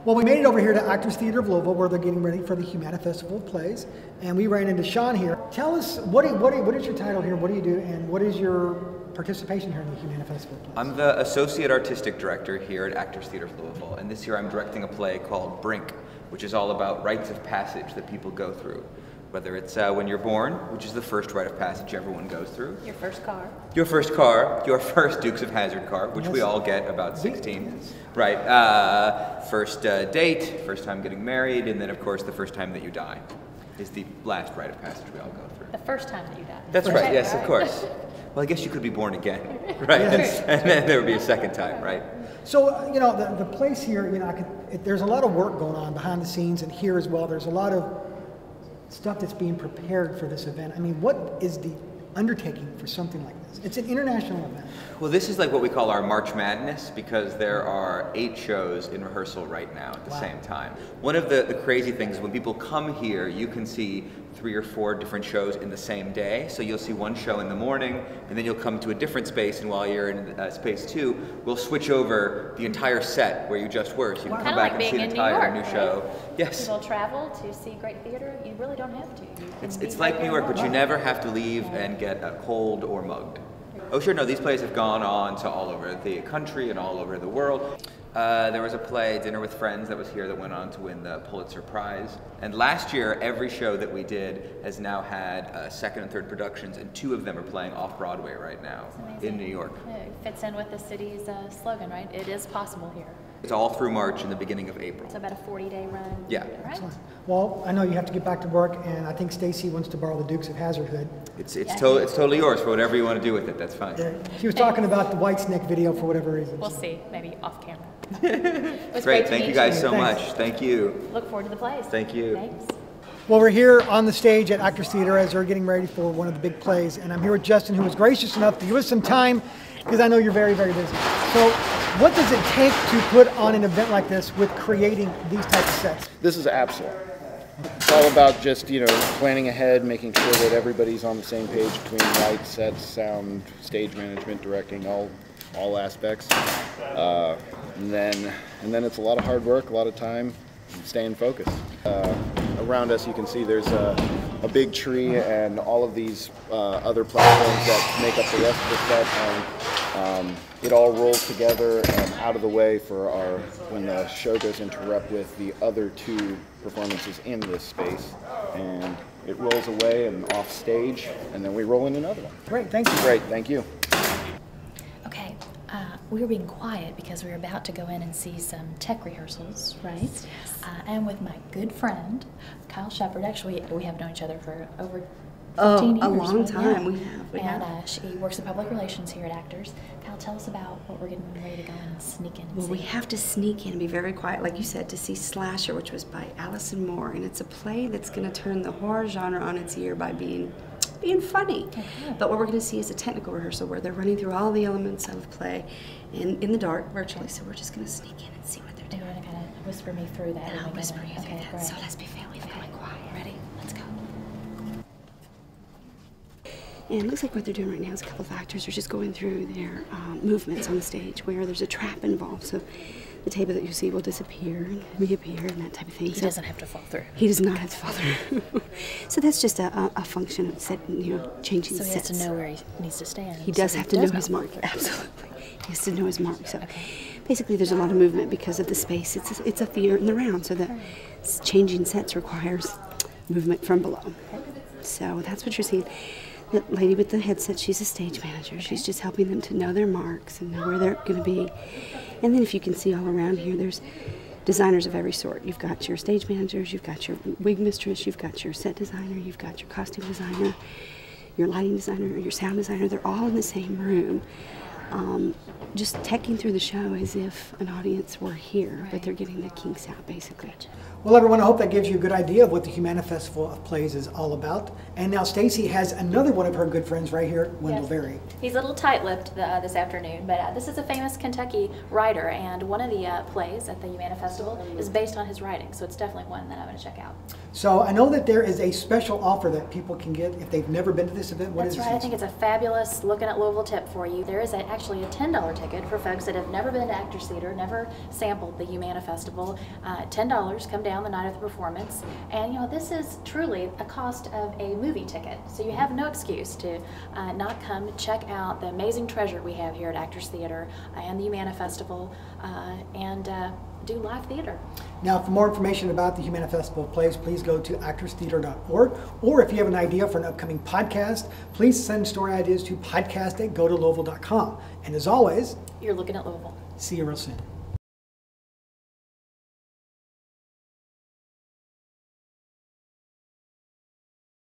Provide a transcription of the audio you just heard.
Well, we made it over here to Actors Theatre of Louisville, where they're getting ready for the Humana Festival of Plays, and we ran into Sean here. Tell us, what is your title here, what do you do, and what is your participation here in the Humana Festival of Plays? I'm the Associate Artistic Director here at Actors Theatre of Louisville, and this year I'm directing a play called Brink, which is all about rites of passage that people go through. Whether it's when you're born, which is the first rite of passage everyone goes through. Your first car. Your first car, your first Dukes of Hazzard car, which we all get about 16. Right. First date, first time getting married, and then of course the first time that you die is the last rite of passage we all go through. The first time that you die. That's right, yes, of course. Well, I guess you could be born again, right? And then there would be a second time, right? So, you know, the place here, you know, there's a lot of work going on behind the scenes, and here as well. There's a lot of stuff that's being prepared for this event. I mean, what is the undertaking for something like this? It's an international event. Well, this is like what we call our March Madness, because there are 8 shows in rehearsal right now at the same time. One of the crazy things is when people come here, you can see 3 or 4 different shows in the same day. So you'll see one show in the morning, and then you'll come to a different space, and while you're in space 2, we'll switch over the entire set where you just were, so you can come back and see the entire new show. Yes. People travel to see great theater. You really don't have to. It's like New York, but you never have to leave and get cold or mugged. Oh sure, no, these plays have gone on to all over the country and all over the world. There was a play, Dinner with Friends, that was here that went on to win the Pulitzer Prize. And last year, every show that we did has now had second and third productions, and 2 of them are playing off-Broadway right now in New York. It fits in with the city's slogan, right? It is possible here. It's all through March and the beginning of April. It's about a 40-day run. Yeah. Right? Well, I know you have to get back to work, and I think Stacy wants to borrow the Dukes of Hazzard hood. It's totally yours for whatever you want to do with it. That's fine. Yeah, she was talking about the Whitesnake video for whatever reason. We'll see, maybe off camera. It was great. Thank you guys so much. Thank you. Look forward to the plays. Thank you. Thanks. Well, we're here on the stage at Actors Theatre as they're getting ready for one of the big plays, and I'm here with Justin, who was gracious enough to give us some time, because I know you're very, very busy. So, what does it take to put on an event like this with creating these types of sets? This is absolute. It's all about just, you know, planning ahead, making sure that everybody's on the same page between lights, sets, sound, stage management, directing, all aspects. And then it's a lot of hard work, a lot of time, and staying focused. Around us you can see there's a big tree and all of these other platforms that make up the rest of the set, and it all rolls together and out of the way for when the show goes into rep with the other 2 performances in this space, and it rolls away and off stage, and then we roll in another one. Great, thank you. Great, thank you. Okay, we were being quiet because we were about to go in and see some tech rehearsals, right? Yes. And with my good friend, Kyle Shepard. Actually, we have known each other for over 15 years. A long time, yeah. And she works in public relations here at Actors. Kyle, tell us about what we're getting ready to go and sneak in and Well, see. we have to sneak in and be very quiet, like you said, to see Slasher, which was by Allison Moore, and it's a play that's going to turn the horror genre on its ear by being funny. Okay. But what we're going to see is a technical rehearsal where they're running through all the elements of the play in the dark, virtually, so we're just going to sneak in and see what they're doing. You're going to kind of whisper me through that. And I'll whisper you through that. Great. So let's be fairly quiet. Ready? Let's go. And it looks like what they're doing right now is a couple of actors are just going through their movements on the stage where there's a trap involved. So the table that you see will disappear and reappear and that type of thing. He doesn't have to fall through. He does not have to fall through. So that's just a function of changing so sets. So he has to know where he needs to stand. He does have to know his mark. Absolutely. He has to know his mark. So basically there's a lot of movement because of the space. It's a theater in the round, so that changing sets requires movement from below. So that's what you're seeing. The lady with the headset, she's a stage manager. She's just helping them to know their marks and know where they're going to be. And then if you can see all around here, there's designers of every sort. You've got your stage managers, you've got your wig mistress, you've got your set designer, you've got your costume designer, your lighting designer, your sound designer. They're all in the same room, just teching through the show as if an audience were here, but they're getting the kinks out, basically. Well, everyone, I hope that gives you a good idea of what the Humana Festival of Plays is all about. And now Stacy has another one of her good friends right here, Wendell Yes. Berry. He's a little tight-lipped this afternoon, but this is a famous Kentucky writer, and one of the plays at the Humana Festival is based on his writing, so it's definitely one that I'm going to check out. So I know that there is a special offer that people can get if they've never been to this event. What That's is right. I this? think it's a fabulous Lookin at Louisville tip for you. There is actually a $10 ticket for folks that have never been to Actors Theater, never sampled the Humana Festival. $10, come down the night of the performance. And this is truly a cost of a movie ticket. So you have no excuse to not come check out the amazing treasure we have here at Actors Theater and the Humana Festival and do live theater. Now, for more information about the Humana Festival of Plays, please go to actorstheater.org. Or if you have an idea for an upcoming podcast, please send story ideas to podcast@gotolouisville.com. And as always, You're looking at Louisville. see you real soon.